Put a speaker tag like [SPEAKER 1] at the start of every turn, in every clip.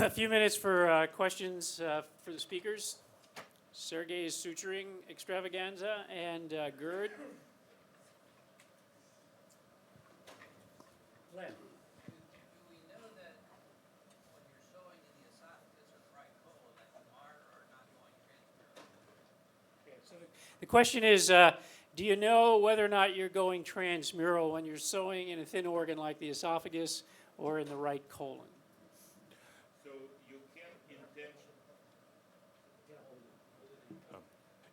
[SPEAKER 1] a few minutes for questions for the speakers. Sergey's suturing extravaganza and GERD. Glenn.
[SPEAKER 2] Do we know that when you're sewing in the esophagus or the right colon that you are or not going transmural?
[SPEAKER 1] Okay, so the question is, do you know whether or not you're going transmural when you're sewing in a thin organ like the esophagus or in the right colon?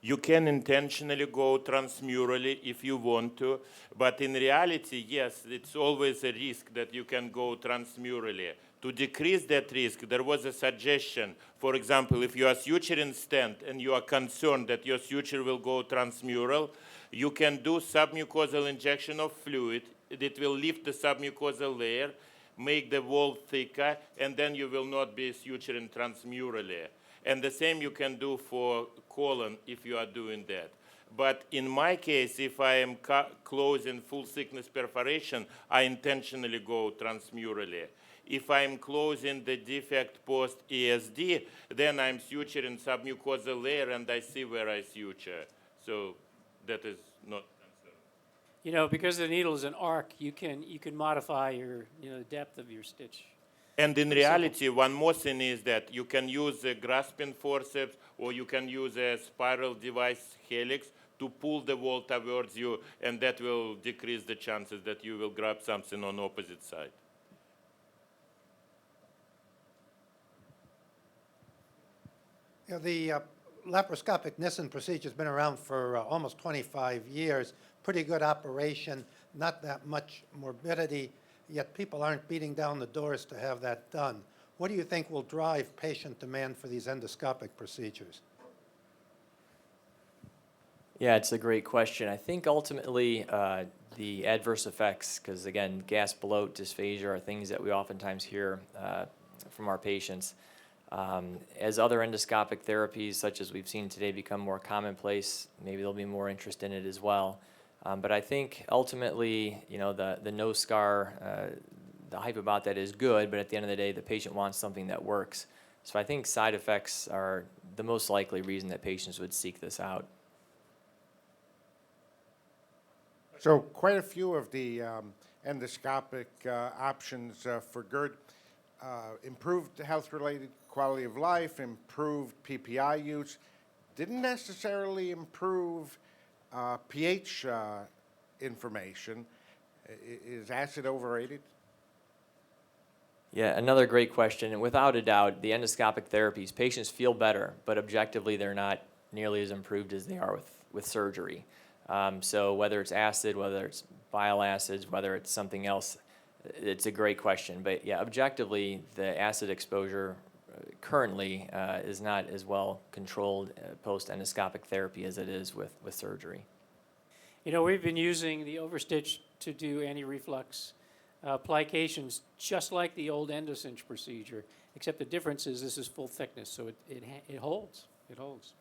[SPEAKER 3] You can intentionally go transmurally if you want to, but in reality, yes, it's always a risk that you can go transmurally. To decrease that risk, there was a suggestion, for example, if you are suturing stent and you are concerned that your suture will go transmural, you can do submucosal injection of fluid. It will lift the submucosal layer, make the wall thicker, and then you will not be suturing transmurally. And the same you can do for colon if you are doing that. But in my case, if I am closing full thickness perforation, I intentionally go transmurally. If I'm closing the defect post ESD, then I'm suturing submucosal layer and I see where I suture. So that is not concerned.
[SPEAKER 1] You know, because the needle is an arc, you can modify your the depth of your stitch.
[SPEAKER 3] And in reality, one more thing is that you can use a grasping forceps or you can use a spiral device helix to pull the wall towards you, and that will decrease the chances that you will grab something on opposite side.
[SPEAKER 4] You know, the laparoscopic Nissen procedure has been around for almost 25 years. Pretty good operation, not that much morbidity, yet people aren't beating down the doors to have that done. What do you think will drive patient demand for these endoscopic procedures?
[SPEAKER 5] Yeah, it's a great question. I think ultimately the adverse effects, because again, gas, bloat, dysphagia are things that we oftentimes hear from our patients. As other endoscopic therapies, such as we've seen today, become more commonplace, maybe there'll be more interest in it as well. But I think ultimately, the no scar, the hype about that is good, but at the end of the day, the patient wants something that works. So I think side effects are the most likely reason that patients would seek this out.
[SPEAKER 6] So quite a few of the endoscopic options for GERD improved health-related quality of life, improved PPI use, didn't necessarily improve pH information. Is acid overrated?
[SPEAKER 5] Yeah, another great question. And without a doubt, the endoscopic therapies, patients feel better, but objectively they're not nearly as improved as they are with surgery. So whether it's acid, whether it's bile acids, whether it's something else, it's a great question. But yeah, objectively, the acid exposure currently is not as well controlled post-endoscopic therapy as it is with surgery.
[SPEAKER 1] You know, we've been using the overstitch to do anti-reflux plications just like the old endocinch procedure, except the difference is this is full thickness, so it holds. It holds.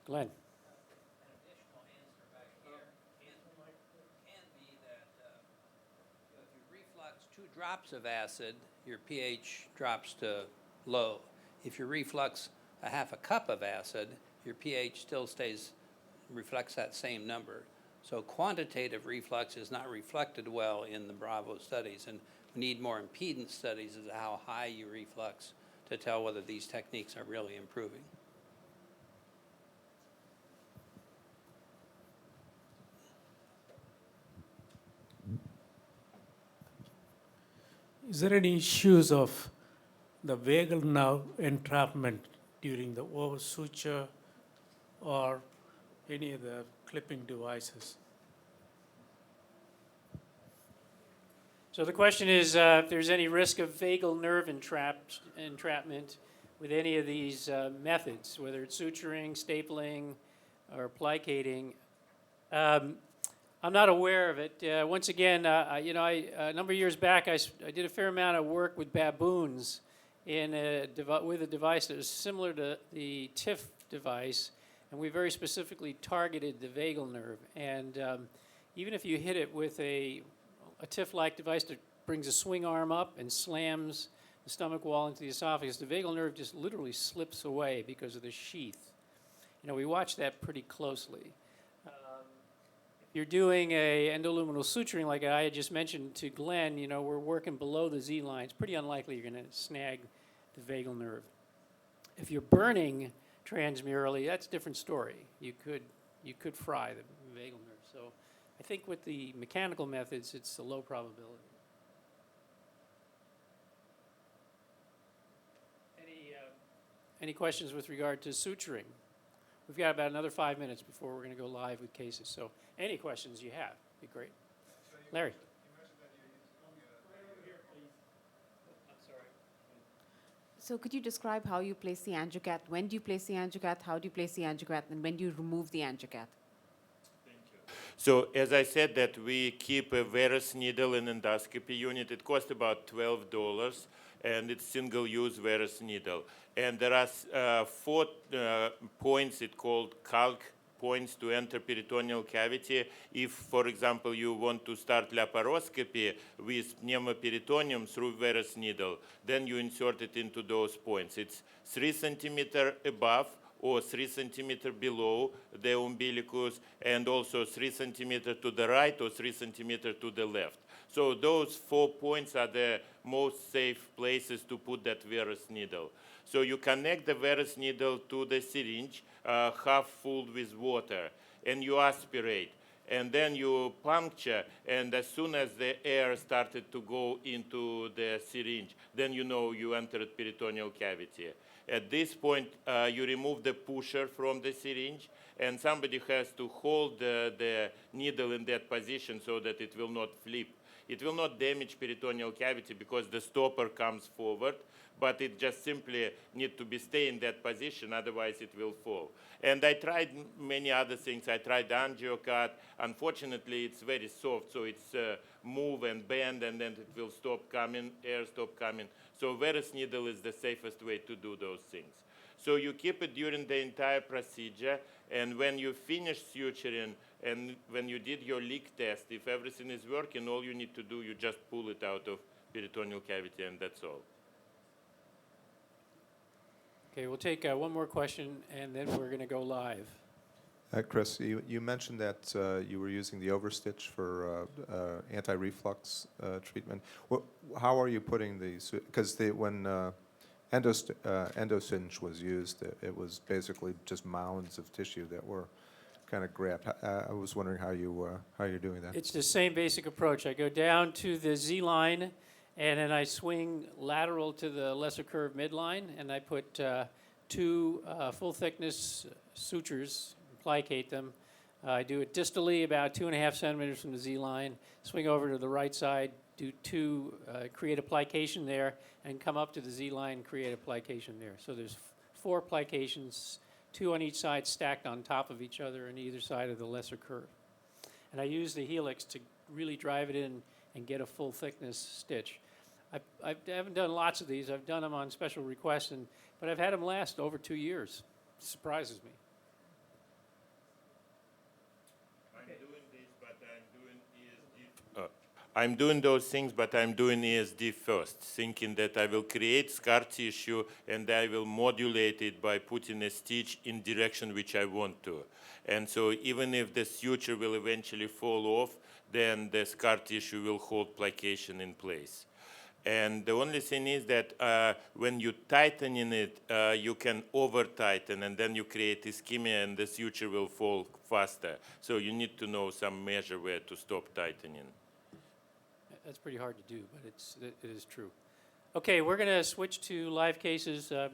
[SPEAKER 1] Glenn.
[SPEAKER 2] An additional answer back here can be that if you reflux 2 drops of acid, your pH drops to low. If you reflux a half a cup of acid, your pH still reflects that same number. So quantitative reflux is not reflected well in the Bravo studies, and we need more impedance studies as to how high you reflux to tell whether these techniques are really improving.
[SPEAKER 7] Is there any issues of the vagal nerve entrapment during the oversuture or any of the clipping devices?
[SPEAKER 1] So the question is if there's any risk of vagal nerve entrapment with any of these methods, whether it's suturing, stapling, or plicating. I'm not aware of it. Once again, a number of years back, I did a fair amount of work with baboons with a device that was similar to the TIF device, and we very specifically targeted the vagal nerve. And even if you hit it with a a TIF-like device that brings a swing arm up and slams the stomach wall into the esophagus, the vagal nerve just literally slips away because of the sheath. You know, we watch that pretty closely. If you're doing a endoluminal suturing like I had just mentioned to Glenn, you know, we're working below the Z line. It's pretty unlikely you're going to snag the vagal nerve. If you're burning transmurally, that's a different story. You could fry the vagal nerve. So I think with the mechanical methods, it's a low probability. Any questions with regard to suturing? We've got about another 5 minutes before we're going to go live with cases. So any questions you have, be great. Larry.
[SPEAKER 8] So could you describe how you place the angiocat? When do you place the angiocat? How do you place the angiocat? And when do you remove the angiocat?
[SPEAKER 3] So as I said that we keep a varus needle in endoscopy unit. It costs about $12, and it's single-use varus needle. And there are 4 points it called calc points to enter peritoneal cavity. If, for example, you want to start laparoscopy with pneumoperitoneum through varus needle, then you insert it into those points. It's 3 centimeter above or 3 centimeter below the umbilicus, and also 3 centimeter to the right or 3 centimeter to the left. So those 4 points are the most safe places to put that varus needle. So you connect the varus needle to the syringe, half full with water, and you aspirate. And then you puncture, and as soon as the air started to go into the syringe, then you know you entered peritoneal cavity. At this point, you remove the pusher from the syringe, and somebody has to hold the needle in that position so that it will not flip. It will not damage peritoneal cavity because the stopper comes forward, but it just simply needs to be stay in that position, otherwise it will fall. And I tried many other things. I tried angiocat. Unfortunately, it's very soft, so it's move and bend, and then it will stop coming, air stop coming. So varus needle is the safest way to do those things. So you keep it during the entire procedure, and when you finish suturing, and when you did your leak test, if everything is working, all you need to do, you just pull it out of peritoneal cavity, and that's all.
[SPEAKER 1] Okay, we'll take one more question, and then we're going to go live.
[SPEAKER 9] Chris, you mentioned that you were using the overstitch for anti-reflux treatment. How are you putting these? Because when Endosynch was used, it was basically just mounds of tissue that were kind of grabbed. I was wondering how you're doing that.
[SPEAKER 1] It's the same basic approach. I go down to the Z line, and then I swing lateral to the lesser curve midline, and I put 2 full thickness sutures, plicate them. I do it distally about 2.5 centimeters from the Z line, swing over to the right side, do 2, create a plication there, and come up to the Z line, create a plication there. So there's 4 plications, 2 on each side stacked on top of each other on either side of the lesser curve. And I use the helix to really drive it in and get a full thickness stitch. I haven't done lots of these. I've done them on special requests, but I've had them last over 2 years. It surprises me.
[SPEAKER 3] I'm doing those things, but I'm doing ESD first, thinking that I will create scar tissue and I will modulate it by putting a stitch in direction which I want to. And so even if the suture will eventually fall off, then the scar tissue will hold plication in place. And the only thing is that when you tighten in it, you can over-tighten, and then you create ischemia, and the suture will fall faster. So you need to know some measure where to stop tightening.
[SPEAKER 1] That's pretty hard to do, but it is true. Okay, we're going to switch to live cases. I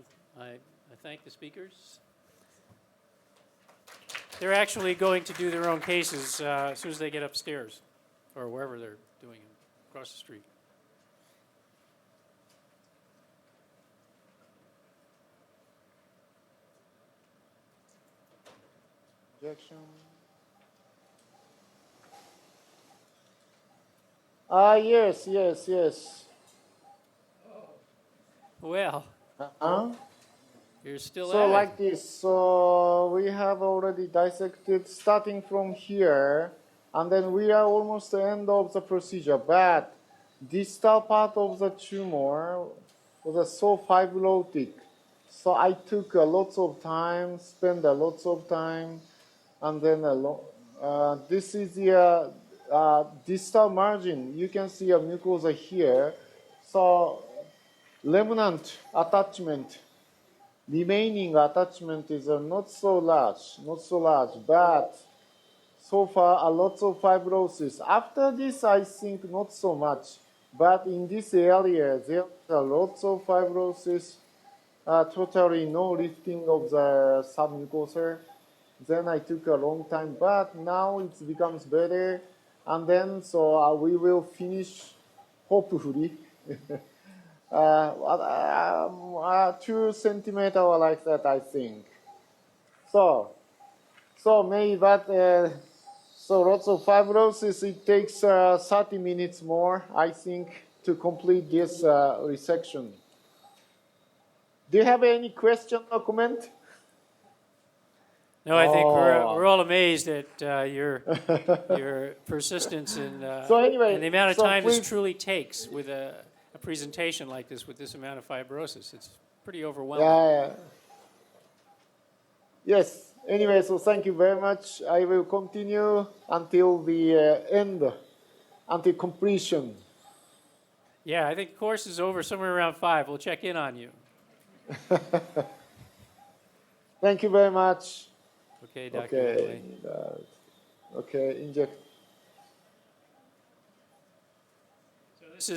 [SPEAKER 1] thank the speakers. They're actually going to do their own cases as soon as they get upstairs, or wherever they're doing them, across the street.
[SPEAKER 10] Objection. Yes.
[SPEAKER 1] Well,
[SPEAKER 10] Uh-huh.
[SPEAKER 1] you're still
[SPEAKER 10] So
[SPEAKER 1] at it.
[SPEAKER 10] like this, so we have already dissected starting from here And then we are almost the end of the procedure. But distal part of the tumor was so fibrotic. So I took a lots of time, spent a lots of time, and then this is the distal margin. You can see a mucosa here. So remnant attachment, remaining attachment is not so large, but so far a lot of fibrosis. After this, I think not so much, but in this area, there are lots of fibrosis, totally no lifting of the submucosal. Then I took a long time, but now it becomes better. And then, so we will finish, hopefully, 2 centimeter or like that, I think. So maybe, but so lots of fibrosis. It takes 30 minutes more, I think, to complete this resection. Do you have any question or comment?
[SPEAKER 1] No, I think
[SPEAKER 10] Oh.
[SPEAKER 1] we're all amazed at your persistence
[SPEAKER 10] So anyway,
[SPEAKER 1] and the amount of
[SPEAKER 10] so
[SPEAKER 1] time this
[SPEAKER 10] please-
[SPEAKER 1] truly takes with a presentation like this with this amount of fibrosis. It's pretty overwhelming.
[SPEAKER 10] Yeah. Yes. Anyway, so thank you very much. I will continue until the end, until completion.
[SPEAKER 1] Yeah, I think the course is over somewhere around 5. We'll check in on you.
[SPEAKER 10] Thank you very much.
[SPEAKER 1] Okay, Dr.
[SPEAKER 10] Okay.
[SPEAKER 1] Ridley.
[SPEAKER 10] Okay, inject.